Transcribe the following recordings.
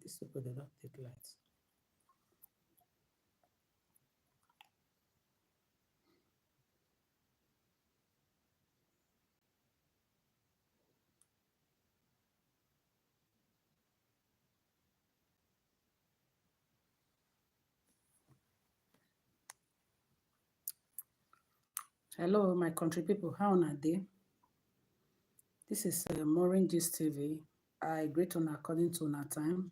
These people, they don't take lights. Hello, my country people. How are they? This is MAUREEN'S TV. I greet on according to our time.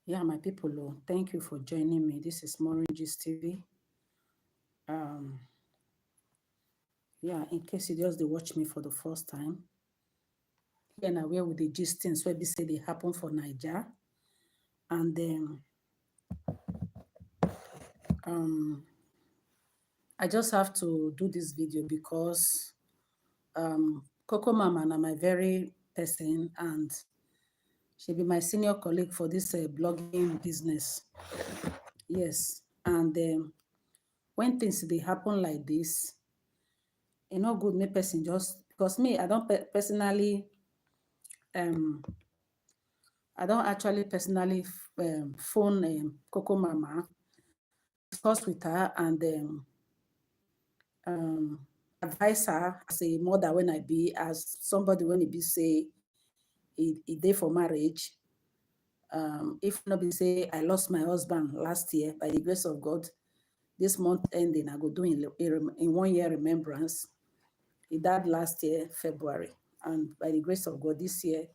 Yeah, my people, thank you for joining me. This is MAUREEN'S TV. Yeah, in case you just watch me for the first time, here now where with the gist things where we say they happen for naija, and then I just have to do this video because Coco Mama na my very person, and she be my senior colleague for this blogging business. Yes, and when things they happen like this, it not good me person just because me I don't personally I don't actually personally phone Coco Mama, discuss with her, and advise her as a mother when I be, as somebody when it be say it day for marriage. If not be say I lost my husband last year, by the grace of God, this month ending I go do in 1 year remembrance. He died last year February, and by the grace of God this year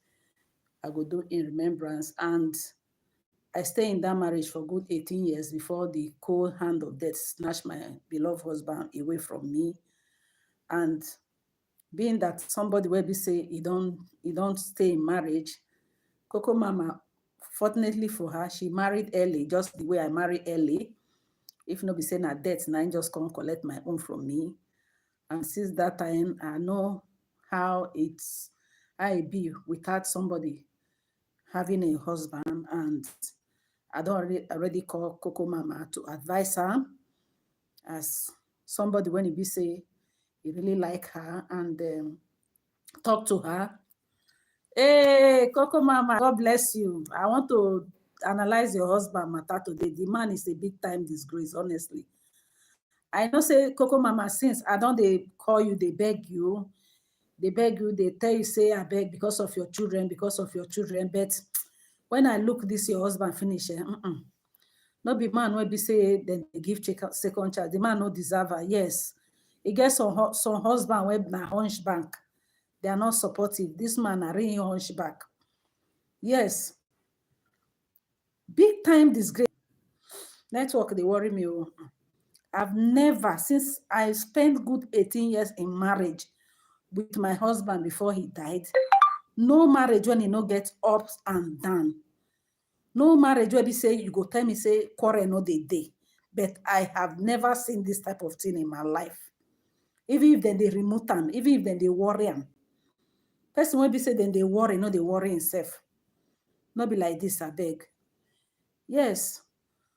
I go do in remembrance. And I stay in that marriage for good 18 years before the cold hand of death snatched my beloved husband away from me. And being that somebody will be say he don't stay in marriage, Coco Mama, fortunately for her, she married early, just the way I married early. If not be saying her death, now just come collect my own from me. And since that time, I know how I be without somebody having a husband, and I don't already call Coco Mama to advise her as somebody when he be say he really like her, and talk to her. Hey, Coco Mama, God bless you. I want to analyze your husband matter today. The man is a big time disgrace, honestly. I know say Coco Mama, since I don't they call you, they beg you, they tell you say I beg because of your children, but when I look this your husband finish, not be man will be say then they give second child. The man no deserve her. Yes, he gets some husband where na hunchback. They are not supportive. This man are really hunchback. Yes, big time disgrace. Network they worry me. I've never, since I spent good 18 years in marriage with my husband before he died, no marriage when he no get ups and down. No marriage where they say you go tell me say quarrel no dey day. But I have never seen this type of thing in my life. Even if then they remove them, even if then they worry them. Person will be say then they worry, no they worry himself. Not be like this, I beg. Yes.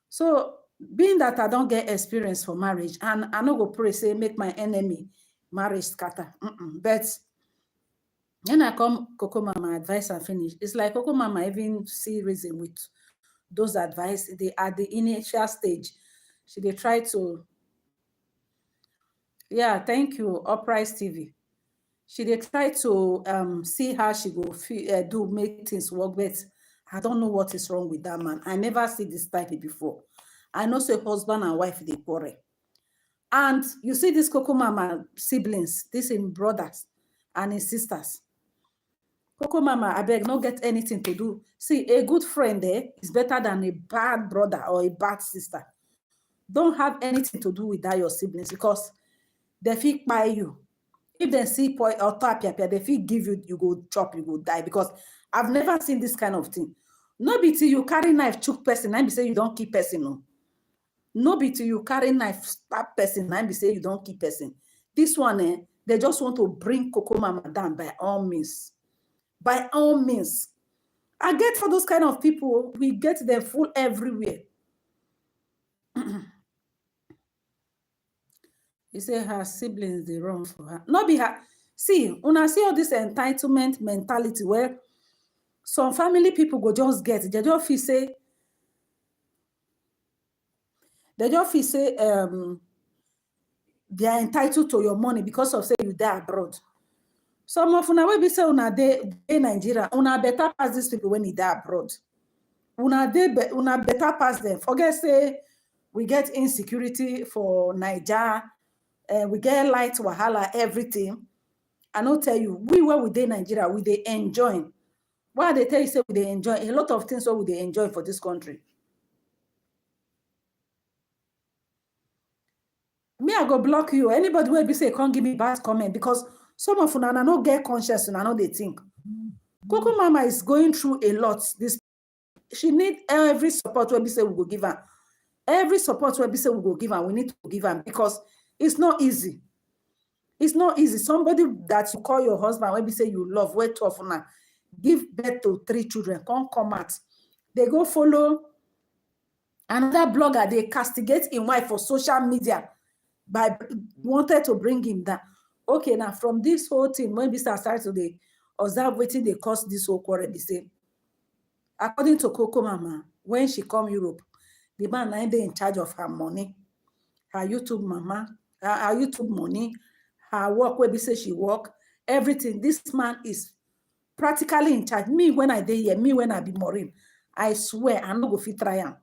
So being that I don't get experience for marriage, and I no go pray say make my enemy marriage scatter. But when I come Coco Mama advice and finish, it's like Coco Mama even see reason with those advice. They at the initial stage, she they try to. Yeah, thank you, Uprise TV. She they try to see how she go do make things work, but I don't know what is wrong with that man. I never see this type before. I know say husband and wife they quarrel. And you see this Coco Mama siblings, this in brothers and his sisters. Coco Mama, I beg, not get anything to do. See, a good friend there is better than a bad brother or a bad sister. Don't have anything to do with that, your siblings, because they feel buy you. If they see point or tap, they feel give you, you go chop, you go die. Because I've never seen this kind of thing. No be till you carry knife, choke person, and be say you don't keep person, no. No be till you carry knife, stab person, and be say you don't keep person. This one, they just want to bring Coco Mama down by all means. By all means. I get for those kind of people, we get them full everywhere. You say her siblings, they run for her. Not be her. See, when I see all this entitlement mentality where some family people go just get, they just feel say, they are entitled to your money because of say you die abroad. Some of una wey be say una dey Nigeria, una better pass these people when you die abroad. Una better pass them. Forget say we get insecurity for naija, we get light wahala, everything. I no tell you, we where we dey Nigeria, we dey enjoy. Why they tell you say we dey enjoy? A lot of things what we dey enjoy for this country. Me, I go block you. Anybody will be say can't give me bad comment because some of una no get conscious and I know they think. Coco Mama is going through a lot. She need every support where we say we go give her. Every support where we say we go give her, we need to give her because it's not easy. It's not easy. Somebody that you call your husband, when we say you love, where 12 now, give birth to 3 children, can't come out. They go follow another blogger, they castigate his wife for social media by wanted to bring him down. Okay, now from this whole thing, when we start to the observe waiting, they cause this whole quarrel. They say, according to Coco Mama, when she come Europe, the man now they in charge of her money, her YouTube mama, her YouTube money, her work where we say she work, everything. This man is practically in charge. Me when I dey here, me when I be Maureen, I swear I'm not go fit try am.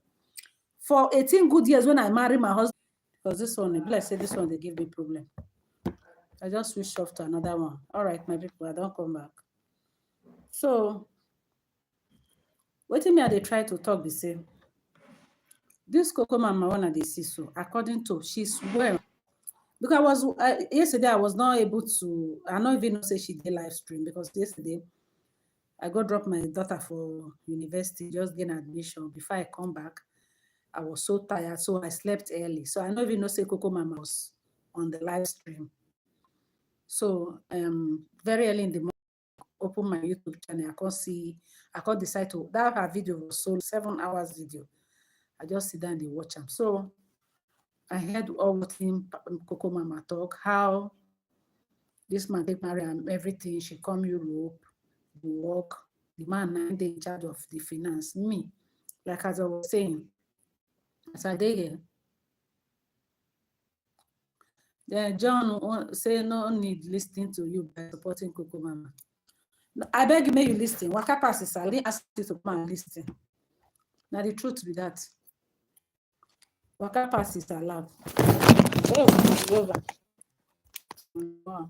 For 18 good years when I marry my husband, because this one, like I say, this one they give me problem. I just switched off to another one. All right, my people, I don't come back. So, what me they try to talk the same. This Coco Mama one they see so, according to she swear. Because yesterday I was not able to. I don't even know say she did live stream because yesterday I go drop my daughter for university, just gain admission. Before I come back, I was so tired, so I slept early. So I don't even know say Coco Mama was on the live stream. So very early in the morning, open my YouTube channel. I can't decide to that her video was so 7 hours video. I just sit down and watch them. So I heard all what him Coco Mama talk, how this man take marry and everything. She come Europe, the work, the man now in charge of the finance. Me, like as I was saying, as I did here. Then John say no need listening to you by supporting Coco Mama. I beg you, may you listen. Waka pass is I didn't ask you to come and listen. Now the truth be that. Waka pass is allowed. Oh, it's over. Wow.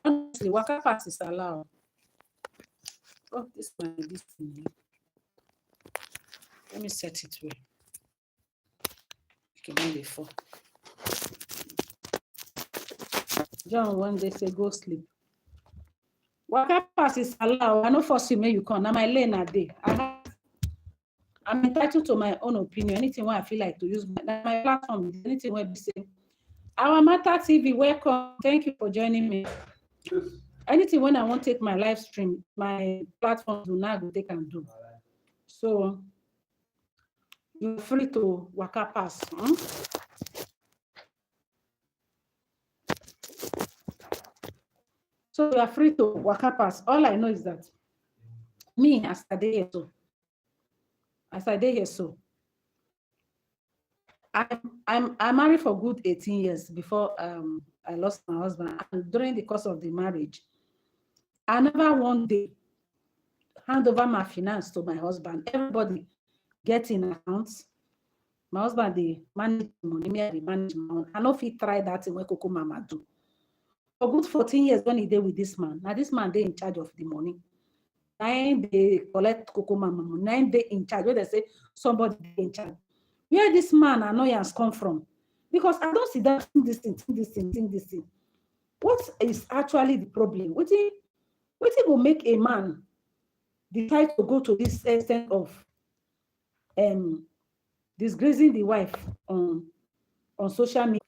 Honestly, waka pass is allowed. Oh, this one, this thing. Let me set it well. Okay, before. John one day say go sleep. Waka pass is allowed. I no force you, may you come. Now my lane a day. I'm entitled to my own opinion. Anything where I feel like to use my platform, anything where be say. Our Matter TV, welcome. Thank you for joining me. Yes. Anything when I want to take my live stream, my platform do not go take and do. So you're free to waka pass. So you are free to waka pass. All I know is that me, as I dey here so, I'm married for good 18 years before I lost my husband. And during the course of the marriage, I never one day hand over my finance to my husband. Everybody get in accounts. My husband they manage money, me I manage money. I know if he try that in what Coco Mama do. For good 14 years when he did with this man. Now this man they in charge of the money. Now they collect Coco Mama money. Now they in charge. Where they say somebody in charge. Where this man annoyance come from? Because I don't see that this thing. What is actually the problem? What will make a man decide to go to this extent of disgracing the wife on social media?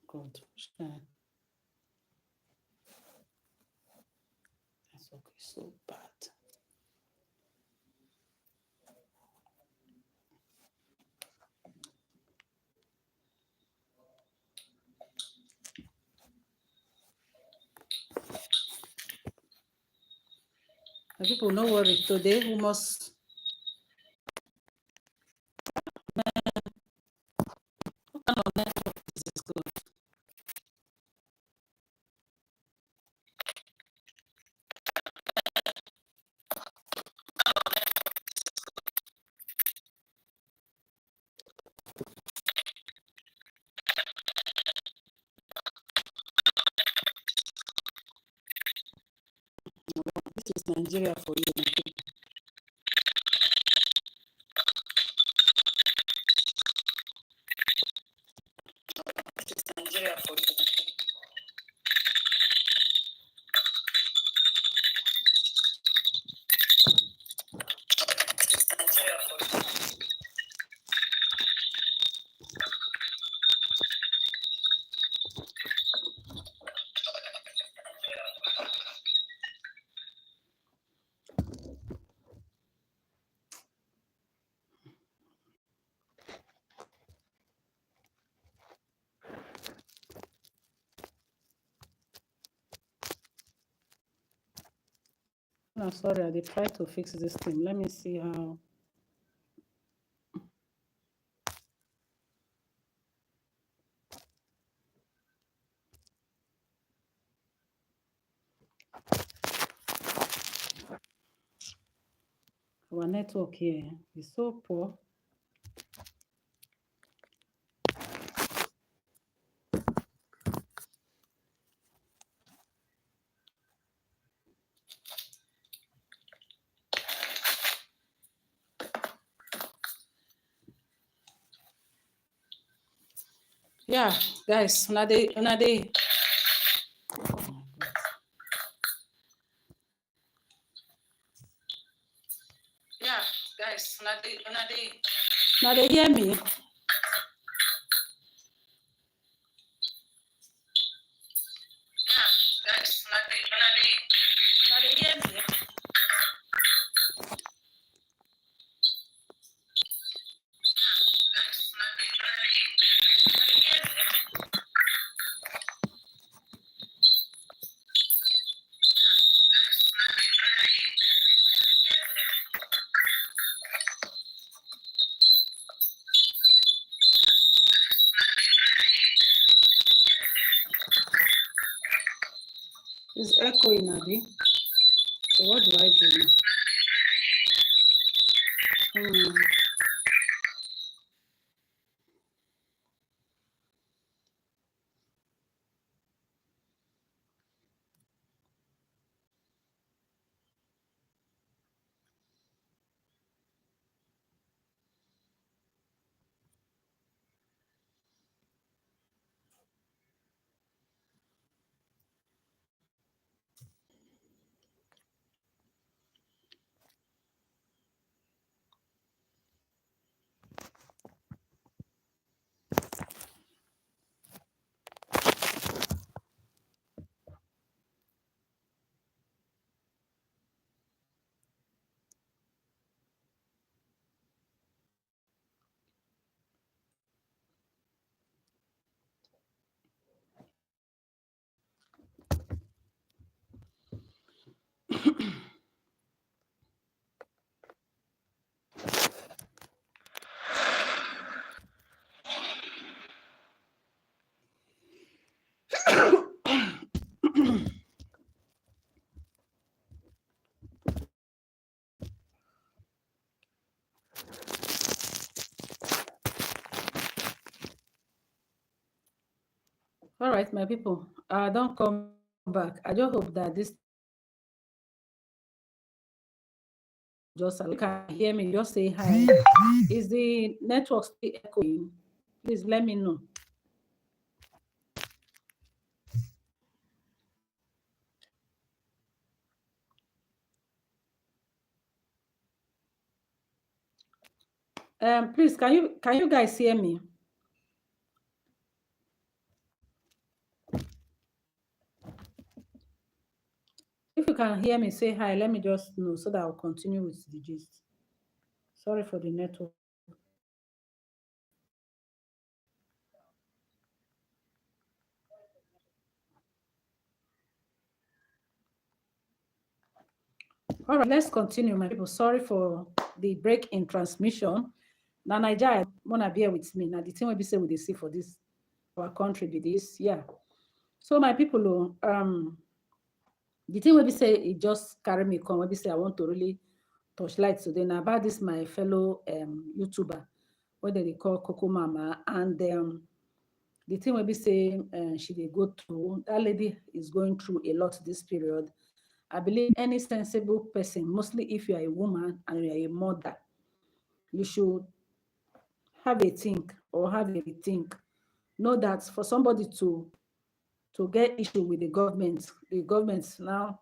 God, that's okay, so bad. people, no worry. Today we must. This is Nigeria for you. This is Nigeria for you. No, sorry, I did try to fix this thing. Let me see how. Our network here is so poor. Yeah, guys, another. Yeah, guys, now they hear me. Yeah, guys, now they hear me. It's echoing, Abby. So what do I do now? All right, my people, don't come back. I just hope that this just you can hear me. Just say hi. Is the network still echoing? Please let me know. Please, can you guys hear me? If you can hear me, say hi. Let me just know so that I'll continue with the gist. Sorry for the network. All right, let's continue, my people. Sorry for the break in transmission. Now, naija wanna bear with me. Now, the thing will be say we dey see for this our country be this, yeah. So my people, the thing will be say it just carry me come. Will be say I want to really touch light today. Now about this my fellow YouTuber, what they call Coco Mama, and the thing will be say she dey go through. That lady is going through a lot this period. I believe any sensible person, mostly if you are a woman and you are a mother, you should have a think or have a rethink. Know that for somebody to get issue with the government now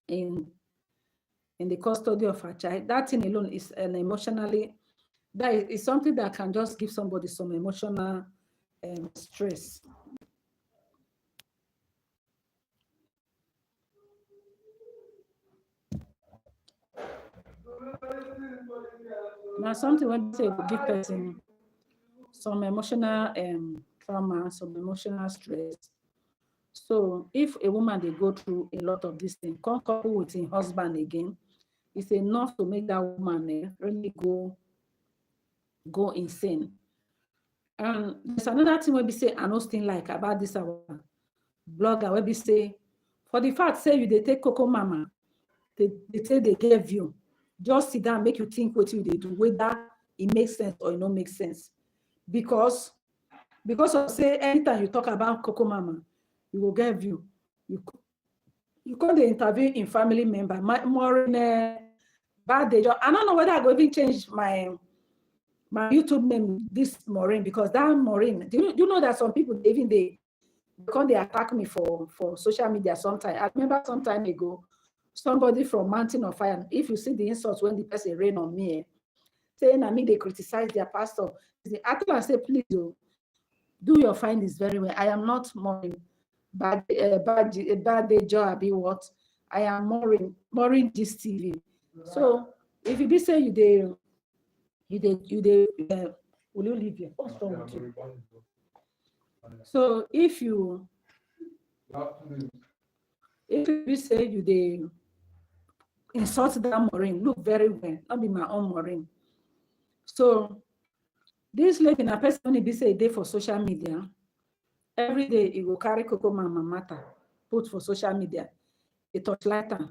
in the custody of her child, that thing alone is an emotionally, that is something that can just give somebody some emotional stress. Now something when say give person some emotional trauma, some emotional stress. So if a woman they go through a lot of this thing, come couple with her husband again, it's enough to make that woman really go insane. And there's another thing where we say I know thing like about this our blogger where we say for the fact say you they take Coco Mama, they say they gave you, just sit down make you think what you they do, whether it makes sense or it don't make sense. Because of say anytime you talk about Coco Mama, you will get view. You call the interview in family member, Maureen Badejo. I don't know whether I go even change my YouTube name this Maureen, because that Maureen, do you know that some people even they attack me for social media sometimes. I remember some time ago, somebody from Mountain of Fire, if you see the insults when the person rain on me, saying I mean they criticize their pastor. I told I say, please do your findings very well. I am not Maureen bad job be what? I am Maureen this TV. So if you be say you will you leave here? What's wrong with you? So if you be say you they insult that Maureen, look very well, not be my own Maureen. So this lady na person only be say a day for social media. Every day it will carry Coco Mama matter, put for social media. They touch lighter.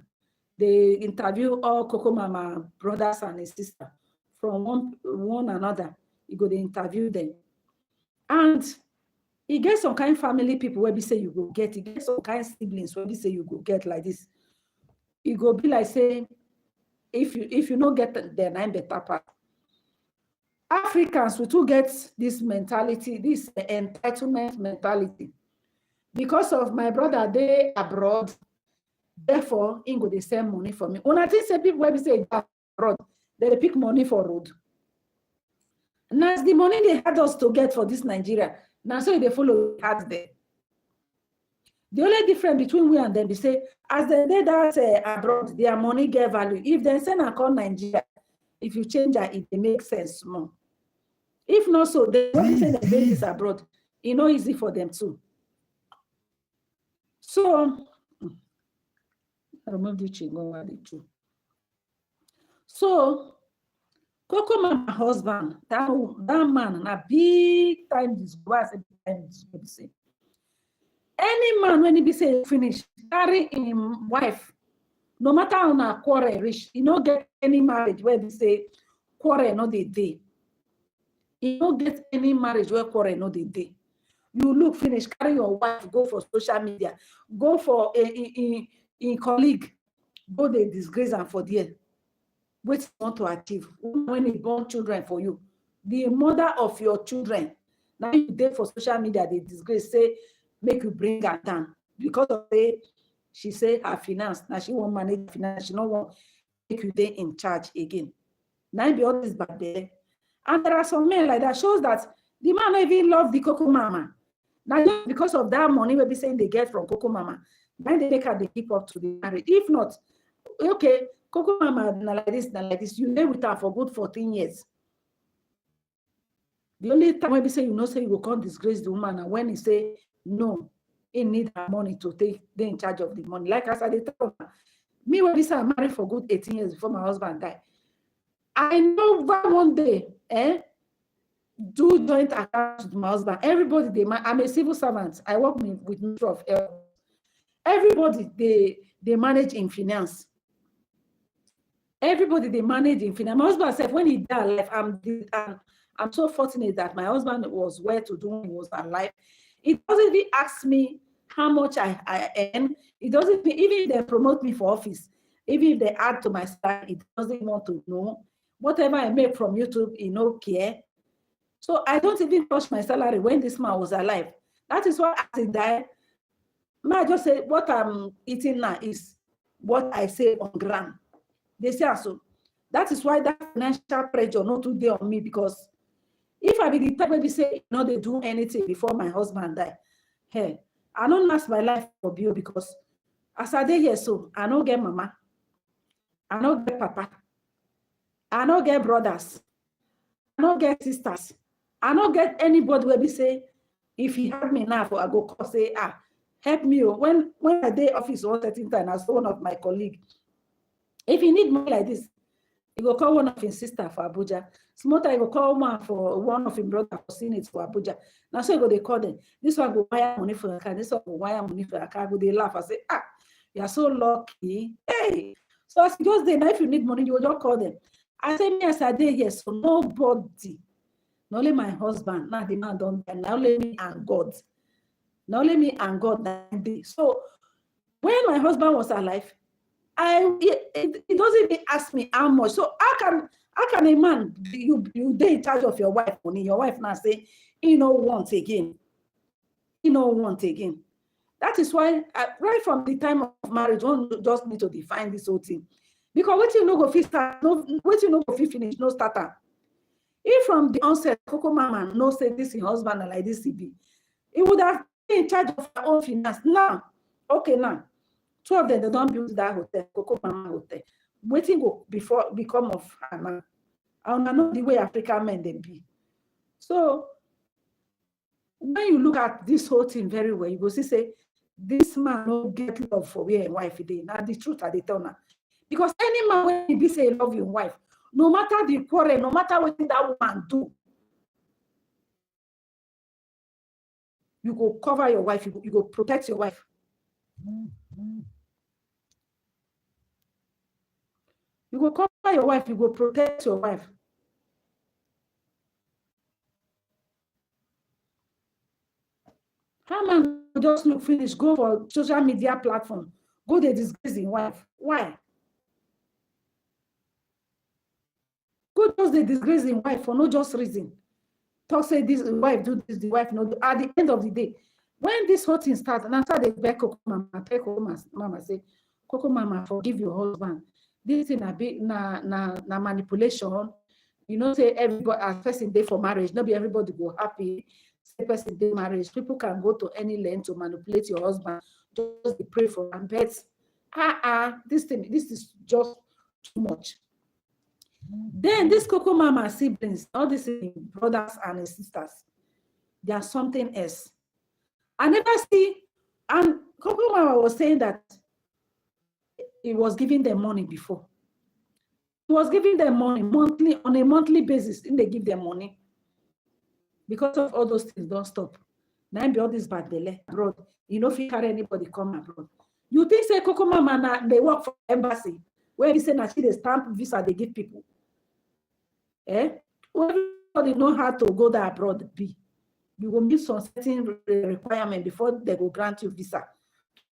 They interview all Coco Mama brothers and his sister from one another. You go to interview them. And you get some kind of family people where we say you go get, you get some kind of siblings where we say you go get like this. You go be like say, if you don't get the nine better part. Africans, we too get this mentality, this entitlement mentality. Because of my brother, they abroad, therefore, in go they send money for me. When I think say people when we say abroad, they pick money for road. Now the money they had us to get for this Nigeria, now so they follow had there. The only difference between we and them, they say, as they did that abroad, their money get value. If they send a call Nigeria, if you change that, it makes sense more. If not so, they won't say that this abroad. It's not easy for them too. So, I remove the chingo. So, Coco Mama husband, that man, a big time disgrace. Any man when he be say finish, carry him wife, no matter how na quarrel rich, he no get any marriage where they say quarrel no dey dey. You don't get any marriage where quarrel no dey dey. You look finish, carry your wife, go for social media, go for a colleague, go they disgrace and for there. What you want to achieve when you born children for you, the mother of your children. Now you dey for social media, they disgrace, say make you bring her down because of she say her finance. Now she won't manage finance. She don't want make you dey in charge again. Now be all this bad there. And there are some men like that, shows that the man even love the Coco Mama. Now, just because of that money, we'll be saying they get from Coco Mama, then they make her they keep up to the marriage. If not, okay, Coco Mama, now like this, you live with her for good 14 years. The only time we say you know, say you will come disgrace the woman, and when he say no, he need her money to take, they in charge of the money. Like I said, me when this I married for good 18 years before my husband died. I know one day, do joint account with my husband. Everybody, I'm a civil servant. I work with Ministry of Health. Everybody, they manage in finance. Everybody, they manage in finance. My husband said, when he died alive, I'm so fortunate that my husband was well to do when he was alive. It doesn't even ask me how much I earn. It doesn't, even if they promote me for office, even if they add to my salary, it doesn't want to know. Whatever I make from YouTube, he no care. So I don't even touch my salary when this man was alive. That is why as he died, I just say what I'm eating now is what I say on ground. They say so. That is why that financial pressure not today on me, because if I be the type maybe say, they do anything before my husband die, hey, I don't ask my life for bill, because as I did here, so I don't get mama, I don't get papa, I don't get brothers, I don't get sisters, I don't get anybody where we say, if he help me now, I go call, say, help me. When I day office 113 time, as one of my colleagues, if he need money like this, he will call one of his sister for Abuja. Small time, he will call one for one of his brother for Senate for Abuja. Now, so he go, they call them. This one go wire money for your car. This one go wire money for your car. Go, they laugh. I say, you are so lucky. Hey. So as just day, now if you need money, you will just call them. I say, me as I day here, so nobody, not only my husband, now the man don't die, not only me and God. Not only me and God that day. So when my husband was alive, it doesn't even ask me how much. So how can a man, you they in charge of your wife money, your wife now say, he no want again. He no want again. That is why right from the time of marriage, one just need to define this whole thing. Because what you know go fit start, what you know go fit finish, no starter. If from the onset, Coco Mama no say this in husband and like this he be, he would have been in charge of her own finance. Now, okay, now. Two of them, they don't build that hotel, Coco Mama Hotel. Waiting go before become of her now. I don't know the way African men they be. So when you look at this whole thing very well, you will see say this man no get love for where wife is. Now the truth are the tell now. Because any man when he be say love your wife, no matter the quarrel, no matter what that woman do, you go cover your wife, you go protect your wife. You go cover your wife, you go protect your wife. How man just look finish, go for social media platform, go they disgrace his wife. Why? Go just they disgrace his wife for no just reason. Talk say this wife do this, the wife no do. At the end of the day, when this whole thing starts, and after they beg Coco Mama, say, Coco Mama, forgive your husband. This thing a bit na manipulation. You know, say everybody as person day for marriage, not be everybody go happy. Say person day marriage, people can go to any length to manipulate your husband. Just be pray for them. But this is just too much. Then this Coco Mama siblings, all these brothers and sisters, they are something else. I never see, and Coco Mama was saying that he was giving them money before. He was giving them money monthly, on a monthly basis. Didn't they give them money? Because of all those things, don't stop. Now be all this bad belly abroad. You know, if you carry anybody come abroad. You think say Coco Mama they work for embassy, where you say that they stamp visa they give people. Everybody know how to go there abroad be. You will meet some certain requirement before they will grant you visa.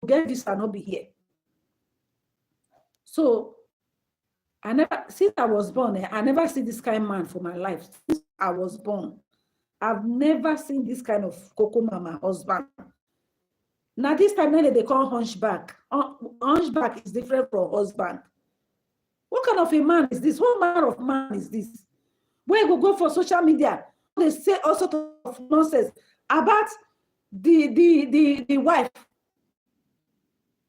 To get visa, not be here. So since I was born, I never see this kind of man for my life. Since I was born, I've never seen this kind of Coco Mama husband. Now this time they call hunchback. Hunchback is different from husband. What kind of a man is this? What manner of man is this? Where you go for social media, they say all sorts of nonsense about the wife.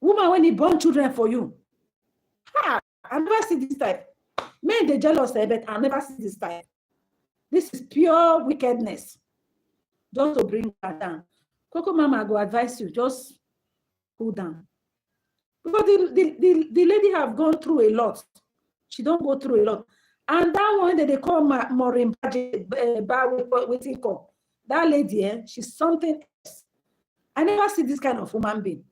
Woman when he born children for you. I never see this type. Men they jealous, but I never see this type. This is pure wickedness. Just to bring her down. Coco Mama go advise you, just cool down. Because the lady have gone through a lot. She don't go through a lot. And that one that they call Maureen Badejo, that lady, she's something else. I never see this kind of human being.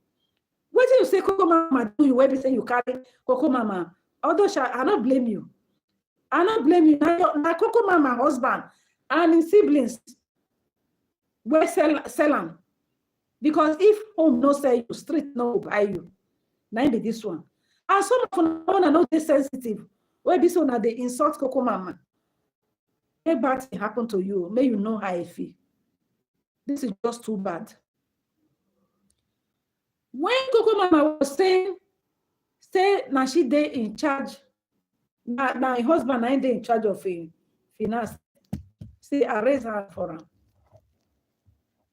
What do you say, Coco Mama, do you ever say you carry Coco Mama? Although I don't blame you. I don't blame you. Now Coco Mama husband and his siblings will sell them. Because if home no sell you, street no buy you. Now be this one. And some of them are not sensitive. Where this one they insult Coco Mama. May bad thing happen to you. May you know how I feel. This is just too bad. When Coco Mama was saying, say now she dey in charge. Now her husband ain't in charge of finance. See, I raise hand for him.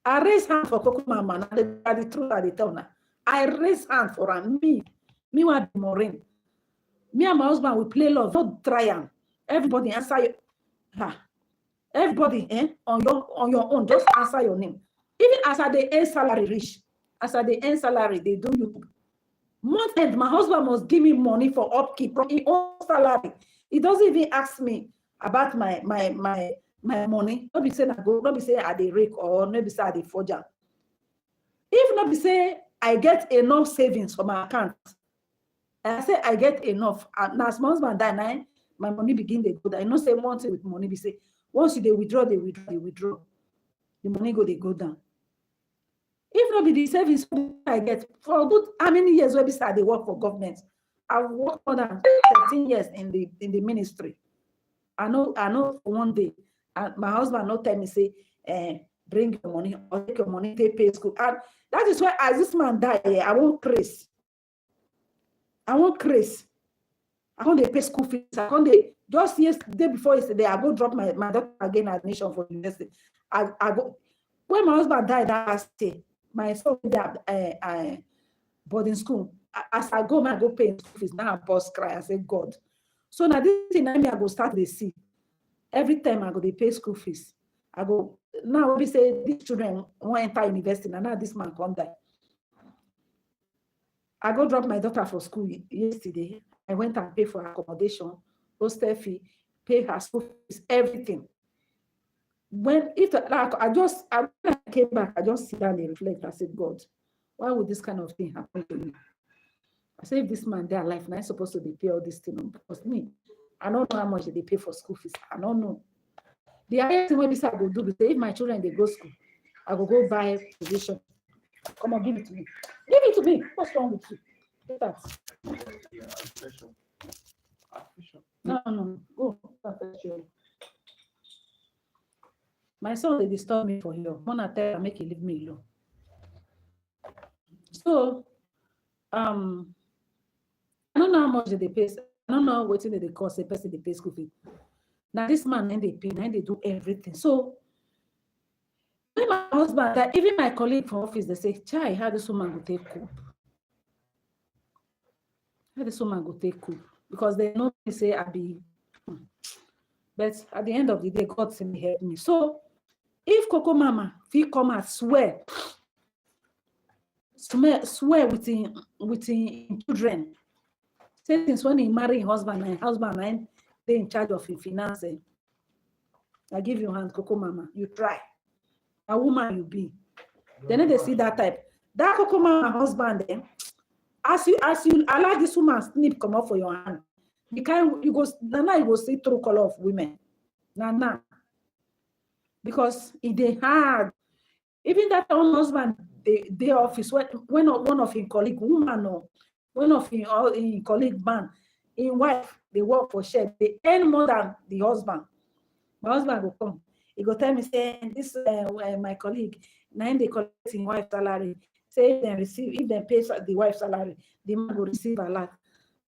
I raise hand for Coco Mama. Now the truth I tell now. I raise hand for him. Me want be Maureen. Me and my husband will play love. Don't try him. Everybody answer you. Everybody on your own. Just answer your name. Even as I the earn salary rich. As I the earn salary, they do you. Month end, my husband must give me money for upkeep from his own salary. He doesn't even ask me about my money. Not be saying I go, not be saying I the rake or not be saying I the forger. If not be say I get enough savings for my account, and I say I get enough, and now as my husband die now, my money begin to go down. I know say once with money, be say once they withdraw, they withdraw. The money they go down. If not be the savings I get for good, how many years will be start they work for government? I've worked more than 13 years in the ministry. I know one day, and my husband not tell me say, bring your money or take your money, they pay school. And that is why as this man die, I won't craze. I want to pay school fees. I want to just yesterday before yesterday, I go drop my daughter again admission for university. I go when my husband died that last day. My son died boarding school. As I go pay school fees. Now I boss cry. I say God. So now this thing I go start to see. Every time I go they pay school fees. I go now we say these children won't enter university. And now this man come die. I go drop my daughter for school yesterday. I went and pay for her accommodation, hostel fee, pay her school fees, everything. When I came back, I just sit down and reflect. I said, God, why would this kind of thing happen to me? I said, if this man their life, now I'm supposed to pay all this thing because me, I don't know how much they pay for school fees. I don't know. The other thing when this I go do is if my children they go school, I will go buy position. Come on, give it to me. Give it to me. What's wrong with you? Get that. No. Go. My son, they disturb me for you. When I tell her, make you leave me alone. So, I don't know how much they pay. I don't know what they cost a person they pay school fee. Now this man, and they pay, and they do everything. So, when my husband, that even my colleague from office, they say, "Chai, how this woman go take coop? How this woman go take coop?" Because they know they say I be. But at the end of the day, God send me help me. So, if Coco Mama feel come and swear with his children, say since when he marry husband and they in charge of his finance, I give you hand, Coco Mama. You try. A woman you be. Then they see that type. That Coco Mama husband, as you allow this woman snip come up for your hand, you go see true color of women. Nah. Because it they hard. Even that own husband, the office, when one of his colleague woman or one of his colleague man, in wife, they work for share, they earn more than the husband. My husband will come. He go tell me, say, this my colleague, now they collect his wife salary. Say if they pay the wife salary, the man will receive a lot.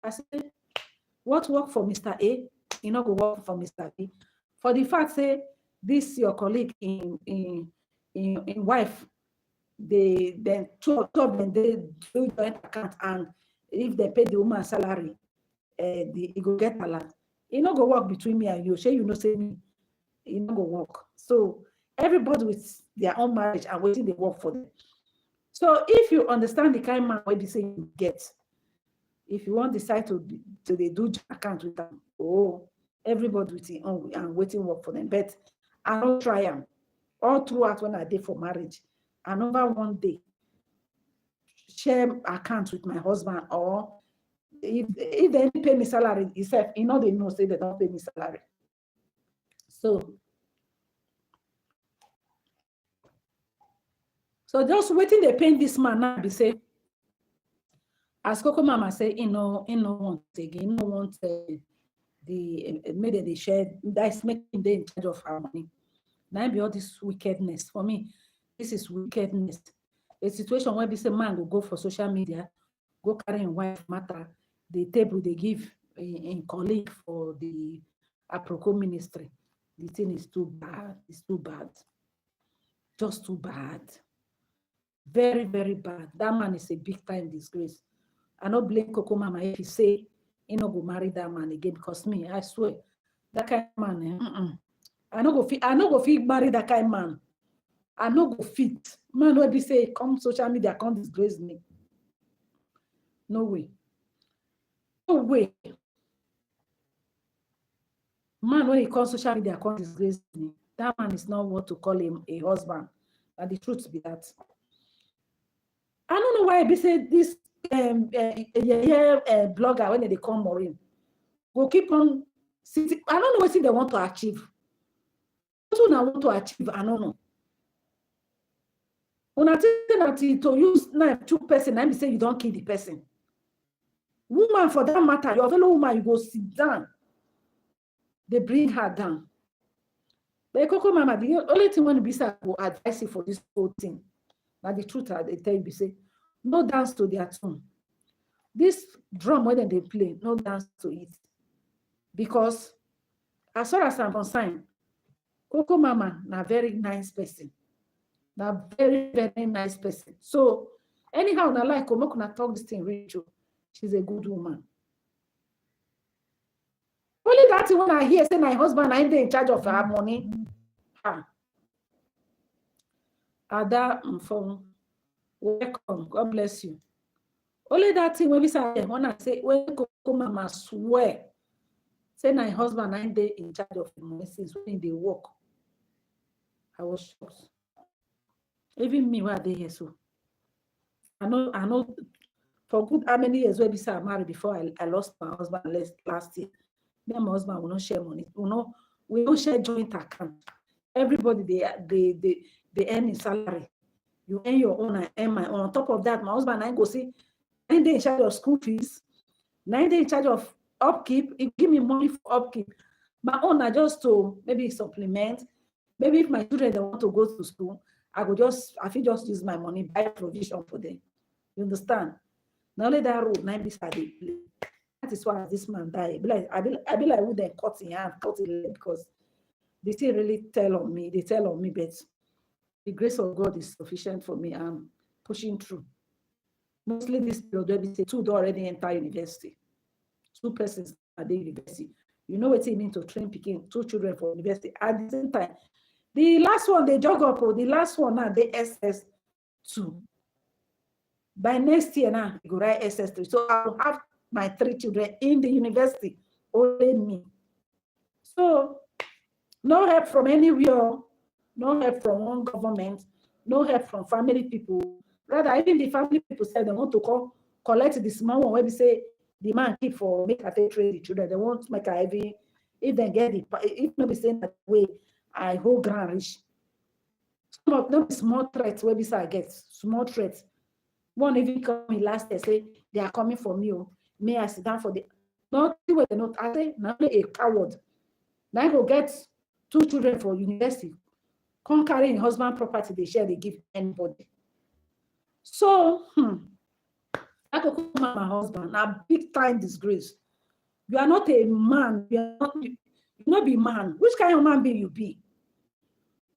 I said, what work for Mr. A? You know, go work for Mr. B. For the fact, say, this your colleague in wife, then two of them they do joint account, and if they pay the woman salary, he go get a lot. He not go work between me and you. Say you know say me, he not go work. So Everybody with their own marriage and waiting they work for them. So if you understand the kind of man where they say you get, if you want decide to they do account with them, oh, everybody with their own and waiting work for them. But I don't try them all throughout when I did for marriage. I never one day share account with my husband, or if they pay me salary, itself, you know, they know say they don't pay me salary. So just waiting they pay this man now be say, as Coco Mama say, you know want again, you know want the maybe they share that's making them in charge of our money. Now be all this wickedness. For me, this is wickedness. A situation where this man will go for social media, go carry in wife matter, the table they give in colleague for the Aproko ministry. The thing is too bad. It's too bad. Just too bad. Very, very bad. That man is a big time disgrace. I don't blame Coco Mama if he say he no go marry that man again, because me, I swear, that kind of man, I no go fit marry that kind of man. I no go fit. Man will be say, come social media, come disgrace me. No way. No way. Man, when he comes social media, come disgrace me. That man is not what to call him a husband. And the truth be that. I don't know why I be say this blogger, when they come Maureen, go keep on sitting. I don't know what they want to achieve. What I want to achieve, I don't know. When I think to use knife two person, I be say you don't kill the person. Woman, for that matter, your fellow woman, you go sit down. They bring her down. But Coco Mama, the only thing when be say I will advise you for this whole thing. Now the truth, they tell you, say, no dance to their tune. This drum, when they play, no dance to it. Because as far as I'm concerned, Coco Mama, na very nice person. Na very, very nice person. So anyhow, na like Omokuna talk this thing, Rachel. She's a good woman. Only that when I hear say my husband, I'm in charge of her money. Ada from welcome. God bless you. Only that thing when we say when I say when Coco Mama swear, say my husband, I'm in charge of the money since when they work. I was shocked. Even me, where they here so. I know for good how many years we say I married before I lost my husband last year. Me and my husband will not share money. We don't share joint account. Everybody they earn his salary. You earn your own, I earn my own. On top of that, my husband and I go see 9 days in charge of school fees, 9 days in charge of upkeep. He give me money for upkeep. My own are just to maybe supplement. Maybe if my children they want to go to school, I feel just use my money, buy provision for them. You understand? Not only that road, 9 days they play. That is why this man died. I be like who then cut in hand, cut in leg, because they still really tell on me. They tell on me, but the grace of God is sufficient for me. I'm pushing through. Mostly this period, we say 2 don't already enter university. 2 persons at the university. You know what it means to train picking 2 children for university at the same time. The last one they jog up, or the last one now they SS2. By next year now, we go write SS3. So I will have my 3 children in the university, only me. So no help from anywhere, no help from one government, no help from family people. Rather, even the family people say they want to collect the small one where we say the man keep for make a trade the children. They won't make a heavy, if they get it, if not be saying that way, I hold ground rich. Some of them small threats where we say I get small threats. One even come in last year, say they are coming for me. May I sit down for the not where they not I say now a coward. Now I go get 2 children for university. Come carry in husband property, they share, they give anybody. So I could call my husband, a big time disgrace. You are not a man, you not be man. Which kind of man be you be?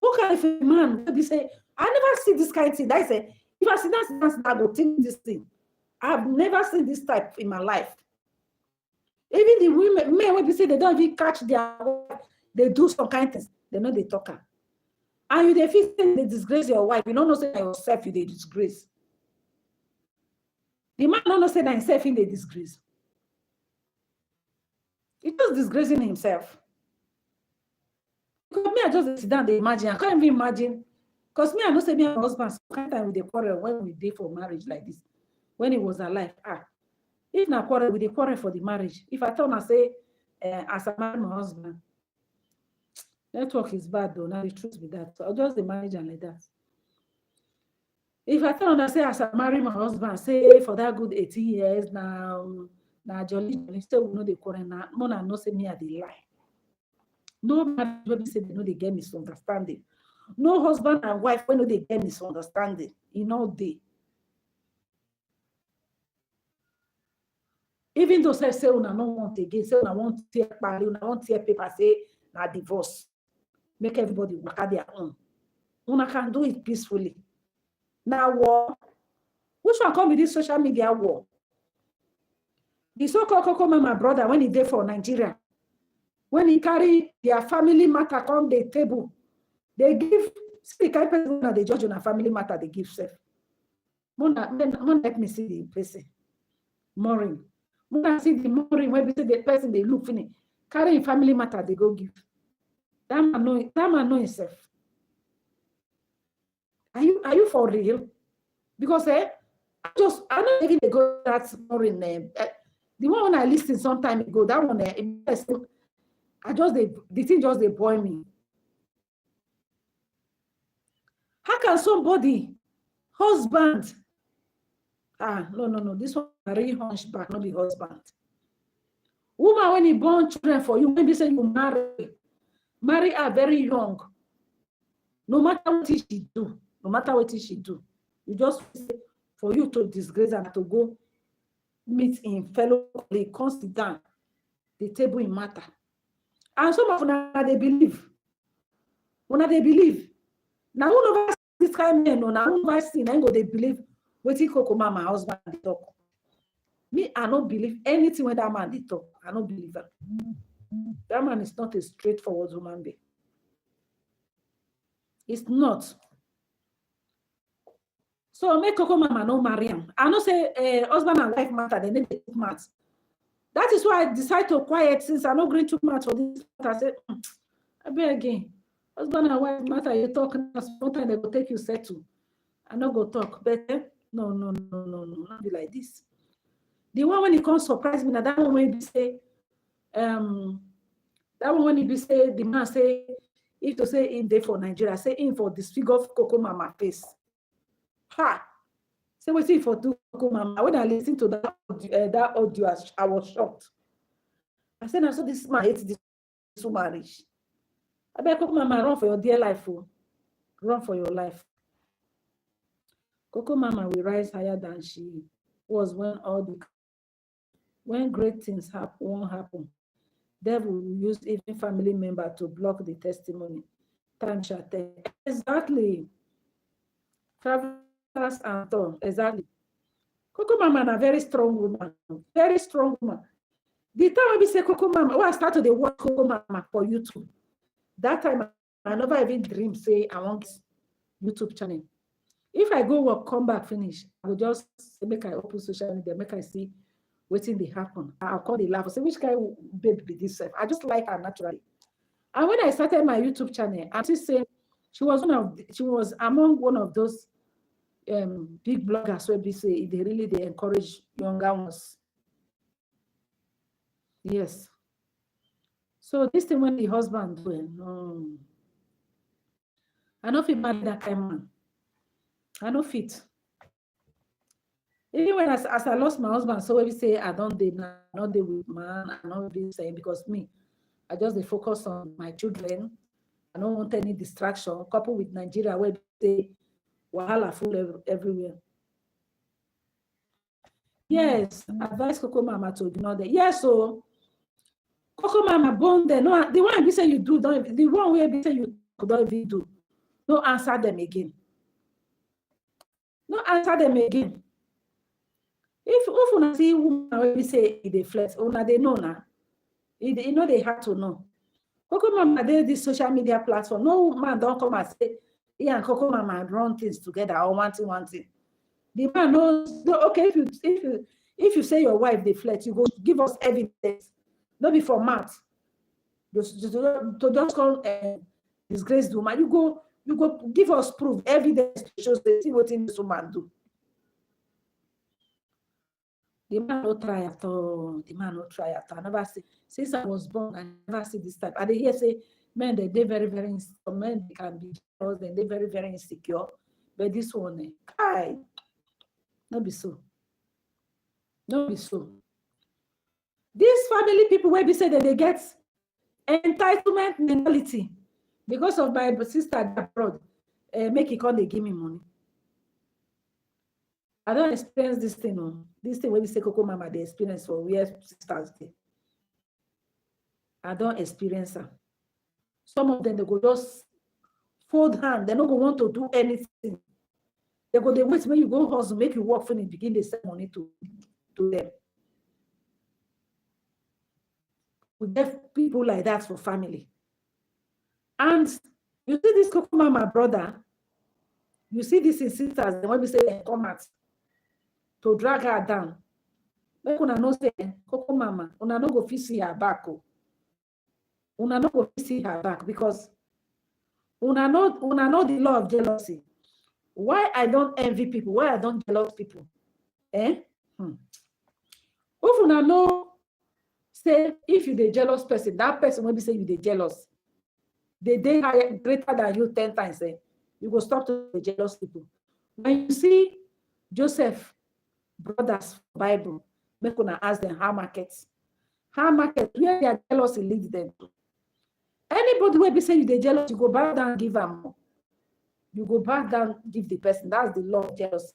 Who kind of a man be say, I never see this kind of thing. I say, if I see that, I go think this thing. I've never seen this type in my life. Even the women, men when they say they don't even catch their wife, they do some kind of things. They know they talk. And you dey feel say they disgrace your wife. You don't know say yourself you dey disgrace. The man don't know say that himself in the disgrace. He just disgracing himself. Because me, I just sit down, they imagine. I can't even imagine. Because me, I know say me and my husband sometimes time with the quarrel when we did for marriage like this. When he was alive. If na quarrel, we dey quarrel for the marriage. If I tell him, I say, as I marry my husband, network is bad though. Now the truth be that. So I'll just the marriage and like that. If I tell him, I say, as I marry my husband, say for that good 18 years now, jolly, still we know the quarrel now. Mona no say me at the lie. No marriage when say they know they get misunderstanding. No husband and wife when they get misunderstanding. In all day. Even though say una no want again, say una want tear party, una want tear paper, say na divorce. Make everybody work at their own. Una can do it peacefully. Now war. Which one come with this social media war? The so-called Koko my brother when he did for Nigeria, when he carry their family matter on the table, they give see the kind of person that they judge on a family matter they give self. Mona let me see the person. Maureen. Mona see the Maureen when we say the person they look funny. Carry family matter they go give. That man know himself. Are you for real? Because I don't even they go that Maureen name. The one when I listened some time ago, that one the thing just they boil me. How can somebody, husband, no, this one really hunchback, not the husband. Woman, when he born children for you, maybe say you marry her very young. No matter what she do, you just for you to disgrace and to go meet in fellow colleague, come sit down, the table in matter. And some of them they believe. When they believe. Now who knows this kind of men, now who knows sin, and go they believe what he Koko mama husband they talk. Me, I don't believe anything when that man they talk. I don't believe that. That man is not a straightforward human being. It's not. So make Koko mama no marry him. I know say husband and wife matter, they need to take matters. That is why I decide to quiet since I'm not going too much for this. I said, I beg again. Husband and wife matter, you talk, sometimes they will take you settle. I not go talk. But no, not be like this. The one when he comes surprise me, that one when he say, the man say, if to say in there for Nigeria, say in for this figure of Koko mama face. Ha! Say we see for two Koko mama. When I listened to that audio, I was shocked. I said, I saw this man hates this marriage. I beg Koko mama, run for your dear life. Oh. Run for your life. Koko mama will rise higher than she was when great things won't happen. Devil will use even family member to block the testimony. Time shall tell. Exactly. Travelers and all. Exactly. Koko mama is a very strong woman. Very strong woman. The time we say Koko mama, when I started to watch Koko mama for YouTube, that time I never even dream say I want YouTube channel. If I go work, come back, finish, I will just make I open social media, make I see waiting they happen. I'll call the laugh. Say, which guy babe be this? I just like her naturally. And when I started my YouTube channel, I'm still saying she was among one of those big bloggers where they say they encourage younger ones. Yes. So this thing when the husband doing, I don't feel marry that kind of man. I don't fit. Even when as I lost my husband, so when we say I don't date now, not date with man, I not be saying because me, I just focus on my children. I don't want any distraction. Coupled with Nigeria where they wahala full everywhere. Yes, advise Koko mama to ignore that. Yes, so Koko mama born there. No, the one we say you do, don't the one way we say you don't even do. No answer them again. No answer them again. If una see woman we say they flex, una they know now. You know they have to know. Coco Mama did this social media platform. No man don't come and say, yeah, and Coco Mama run things together or one thing. The man knows, okay, if you say your wife they flirt, you go give us evidence. Not be for math. To just call disgrace the woman. You go give us proof, evidence to show the see what this woman do. The man no try at all. The man no try at all. I never see, since I was born, I never see this type. I hear say men they very, very insecure. Men they can be jealous, they very, very insecure. But this one, not be so. Not be so. These family people where we say that they get entitlement mentality because of my sister abroad, make it come they give me money. I don't experience this thing. No. This thing when we say Coco Mama, they experience for where sisters day. I don't experience them. Some of them they go just fold hand. They don't go want to do anything. They go they wait when you go hustle, make you work for them, begin they send money to them. We get people like that for family. And you see this Coco Mama brother, you see this in sisters, when we say they come out to drag her down. Make una know say Coco Mama, una no go fit see her back. Una no go fit see her back because una know the law of jealousy. Why I don't envy people? Why I don't jealous people? If una know, say if you the jealous person, that person will be say you the jealous. They greater than you 10 times. You go stop to the jealous people. When you see Joseph brothers Bible, make una ask them how markets, where their jealousy leads them to. Anybody will be saying you the jealous, you go back down, give them more. You go back down, give the person. That's the law of jealousy.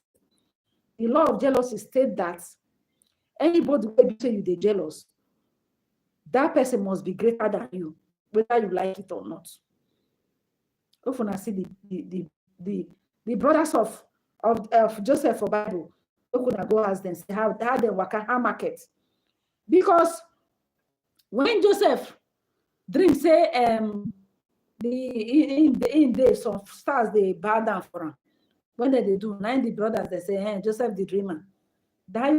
The law of jealousy states that anybody will be saying you the jealous, that person must be greater than you, whether you like it or not. Often I see the brothers of Joseph for Bible. How could I go ask them, say how they work at how market? Because when Joseph dream say in days some stars they bow down for him. When they do, 90 brothers they say, hey, Joseph the dreamer, that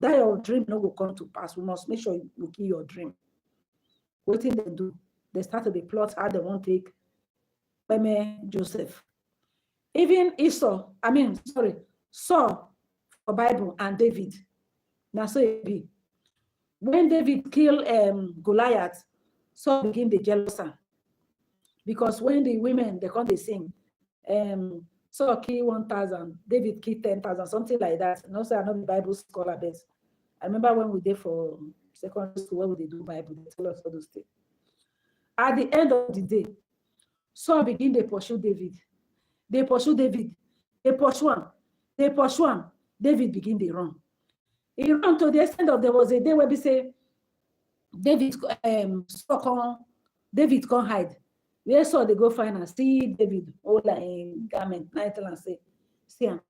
your dream no will come to pass. We must make sure you kill your dream. What did they do? They start to be plot how they won't take Joseph. Even Saul for Bible and David. Now so it be. When David killed Goliath, Saul begin the jealous. Because when the women they come they sing, Saul kill 1,000, David kill 10,000, something like that. No, sir, I'm not a Bible scholar, but I remember when we did for secondary school, where they do Bible, they tell us all those things. At the end of the day, Saul begin to pursue David. They pursue David. They pursue him. They pursue him. David begin to run. He ran to the extent of there was a day where we say David David can't hide. Where Saul they go find and see David hold a garment, and say, see him.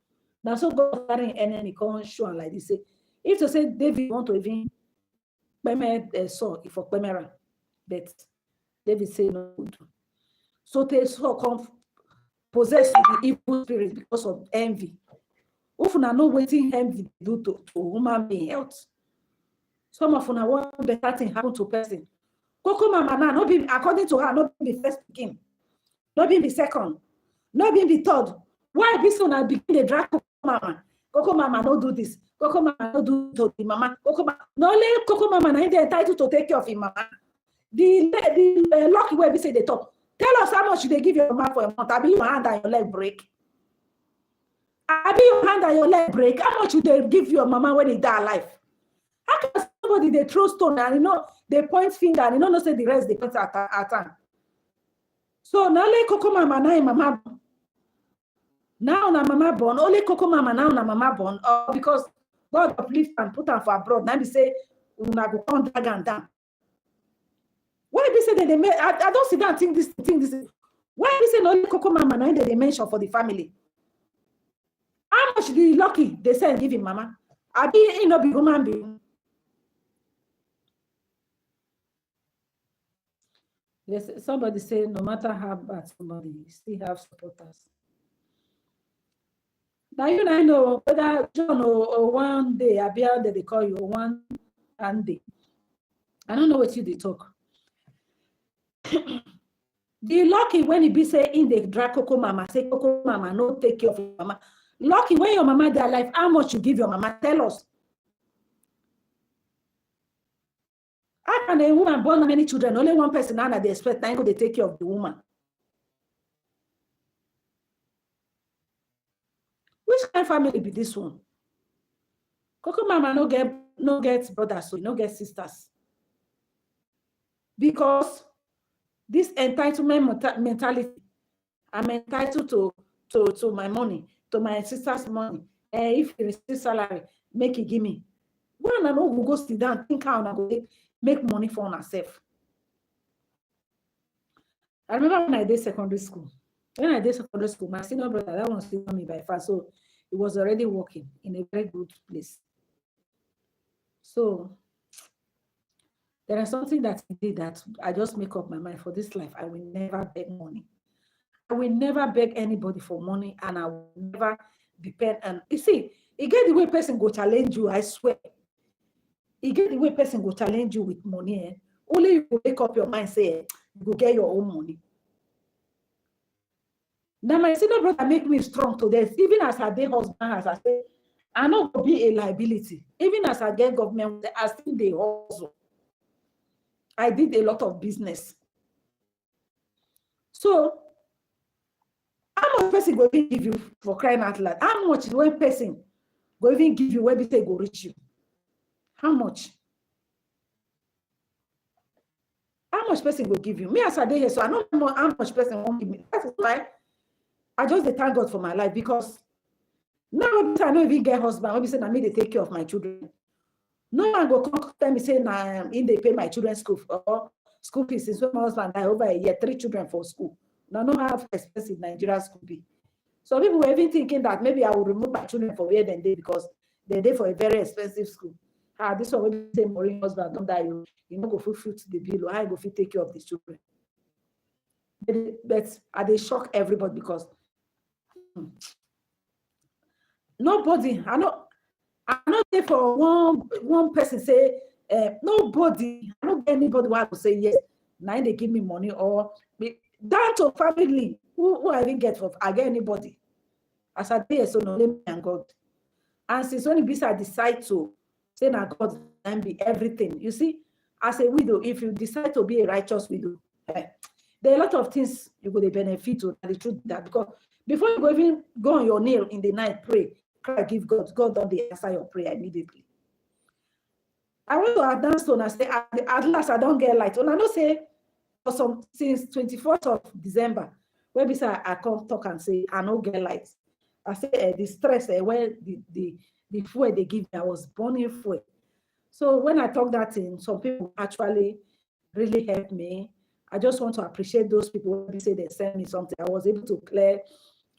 Now so God carrying enemy can't show him like this. Say, if to say David want to even Saul for Pemera, but David say no. So they Saul come possessed with the evil spirit because of envy. Often I know waiting envy do to human being health. Some of them want better thing happen to person. Coco Mama now, not be according to her, not be the first begin, not be the second, not be the third. Why this one I begin the drag Coco Mama? Coco Mama no do this. Coco Mama no do to the mama. Coco Mama no let Coco Mama na they entitled to take care of him mama. The lucky way we say the top. Tell us how much they give your mama for a month. I be your hand and your leg break. I be your hand and your leg break. How much would they give your mama when they die alive? How can somebody they throw stone and they point finger and no say the rest they point at time? So now let Coco Mama now mama now na mama born. Only Coco Mama now na mama born. Because God uplift and put her for abroad. Now they say una go come drag and down. Why they say that they make? I don't sit down and think this. Why they say only Coco Mama now that they mention for the family? How much the lucky they say give him mama? I be in no be human being. Yes, somebody say no matter how bad somebody, you still have supporters. Now you know whether John or one day Abia they call you one and day. I don't know what you they talk. The lucky when it be say in the drag Coco Mama, say Coco Mama, no take care of your mama. Lucky when your mama their life, how much you give your mama? Tell us. How can a woman born many children? Only one person now they expect now they take care of the woman. Which kind of family be this one? Coco Mama no get brothers, so no get sisters. Because this entitlement mentality, I'm entitled to my money, to my sister's money. If you receive salary, make it give me. One and all go sit down, think how I go make money for myself. I remember when I did secondary school. When I did secondary school, my senior brother, that one still me by far, so he was already working in a very good place. So there is something that he did that I just make up my mind for this life. I will never beg money. I will never beg anybody for money, and I will never depend. And you see, you get the way person go challenge you, I swear. You get the way person go challenge you with money. Only you make up your mind, say, you go get your own money. Now my senior brother make me strong to this. Even as I did husband, as I say, I not go be a liability. Even as I get government, I still dey hustle. I did a lot of business. So how much person go even give you for crying out loud? How much is one person go even give you when we say go reach you? How much? How much person will give you? Me as I did here, so I don't know how much person won't give me. That's why I just thank God for my life, because now I don't even get husband. When we say I me they take care of my children. No one go come tell me say nah, in they pay my children's school or school fees since when my husband died over a year, 3 children for school. Now no have expensive Nigeria school fee. So people were even thinking that maybe I will remove my children from where they because they day for a very expensive school. This one will say Maureen husband don't die, you know go fulfill the bill, or I go take care of the children. But they shock everybody because nobody, I not there for one person say nobody, I don't get anybody who will say yes. Now they give me money or down to family who I didn't get for I get anybody. As I did, so no me and God. And since when I decide to say now God can be everything. You see, as a widow, if you decide to be a righteous widow, there are a lot of things you could benefit to. The truth that because before you go even go on your knee in the night, pray, cry, give God don't answer your prayer immediately. I want to advance to and say at last I don't get light. And I don't say for some since 24th of December, where beside I come talk and say I don't get light. I say the stress where the fuel they give me, I was burning fuel. So when I talk that in, some people actually really helped me. I just want to appreciate those people who say they send me something. I was able to clear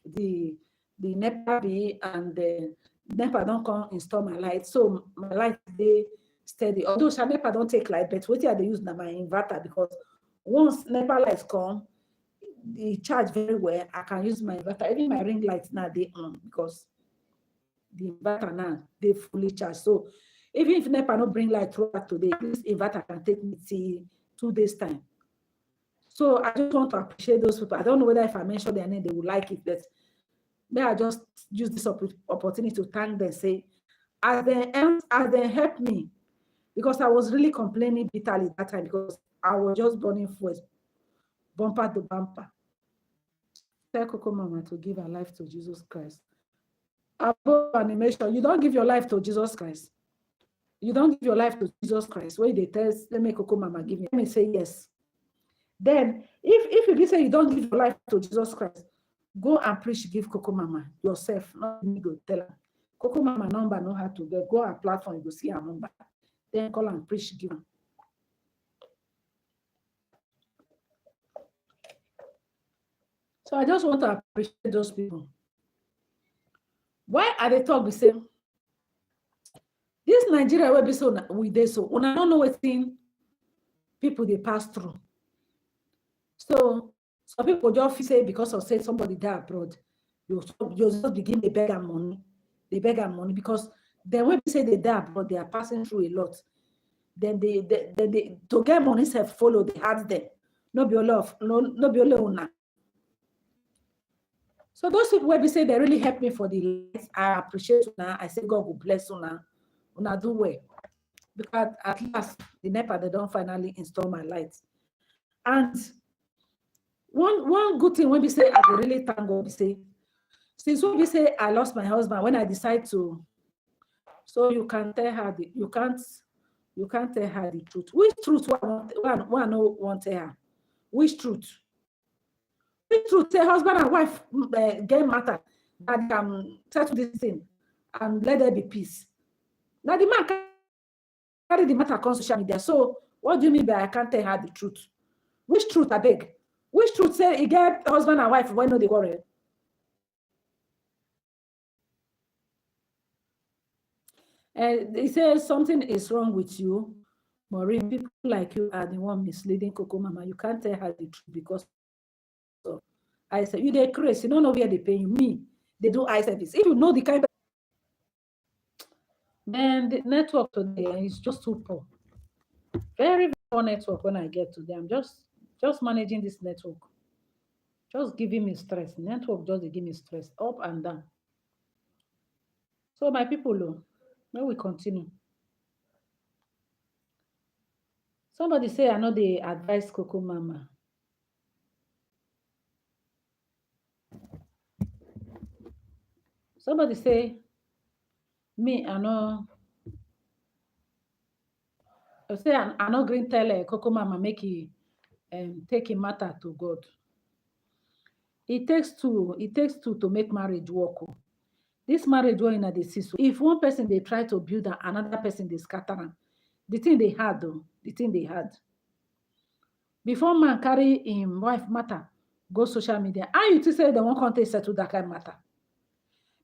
the NEPA bill, and the NEPA don't come install my light. So my light they steady. Although NEPA don't take light, but what they use now my inverter, because once NEPA lights come, they charge very well. I can use my inverter. Even my ring lights now they on because the inverter now they fully charged. So even if NEPA don't bring light throughout today, this inverter can take me till 2 days time. So I just want to appreciate those people. I don't know whether if I mention their name, they will like it, but may I just use this opportunity to thank them, say, as they helped me, because I was really complaining bitterly that time because I was just burning first, bumper to bumper. Tell Coco Mama to give her life to Jesus Christ. Above animation, you don't give your life to Jesus Christ. You don't give your life to Jesus Christ. When they tell, let me Coco Mama give me. Let me say yes. Then, if you say you don't give your life to Jesus Christ, go and preach, give Coco Mama yourself. Not me go tell her. Coco Mama number know how to get. Go on platform, you go see her number. Then call and preach, give her. So I just want to appreciate those people. Why are they talk the same? This Nigeria will be so we there so. When I don't know what thing people they pass through. So some people just feel say because of say somebody die abroad, you just begin to beg am money. They beg am money because then when we say they die abroad, they are passing through a lot. Then they to get money self follow, they hard them. No be all of no be only una. So those people where we say they really help me for the lights, I appreciate una. I say God will bless una. Una do well. Because at last the NEPA they don't finally install my lights. And one good thing when we say I dey really thank God, we say since when we say I lost my husband, when I decide to, so you can tell her you can't tell her the truth. Which truth one no want tell her? Which truth? Which truth say husband and wife get matter that can settle this thing and let there be peace. Now the man carry the matter on social media. So what do you mean by I can't tell her the truth? Which truth I beg? Which truth say he get husband and wife when no they quarrel? They say something is wrong with you, Maureen. People like you are the one misleading Coco Mama. You can't tell her the truth because of eye service. You dey crazy. You don't know where they pay you. Me, they do eye service. If you know the kind of man, the network today is just too poor. Very, very poor network when I get today. I'm just managing this network. Just giving me stress. Network just dey give me stress up and down. So my people, may we continue. Somebody say I know they advise Coco Mama. Somebody say me I know. Say I know green tell Coco Mama make he take a matter to God. It takes two to make marriage work. This marriage wey una dey see so, if one person they try to build am, another person they scatter am, the thing they hard though, the thing they hard. Before man carry him wife matter go social media, how you say they won't come take settle that kind of matter?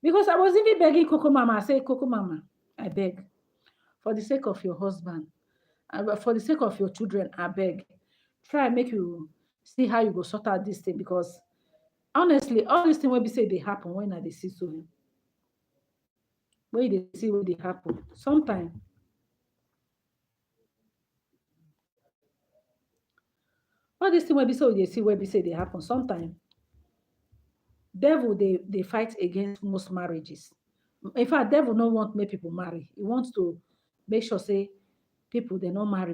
Because I was even begging Coco Mama, I say, Coco Mama, I beg, for the sake of your husband, for the sake of your children, I beg, try make you see how you go sort out this thing, because honestly, all these things will be say they happen when they see so. When they see what they happen, sometimes all these things will be so they see where they say they happen. Sometimes devil they fight against most marriages. In fact, devil don't want make people marry. He wants to make sure say people they not marry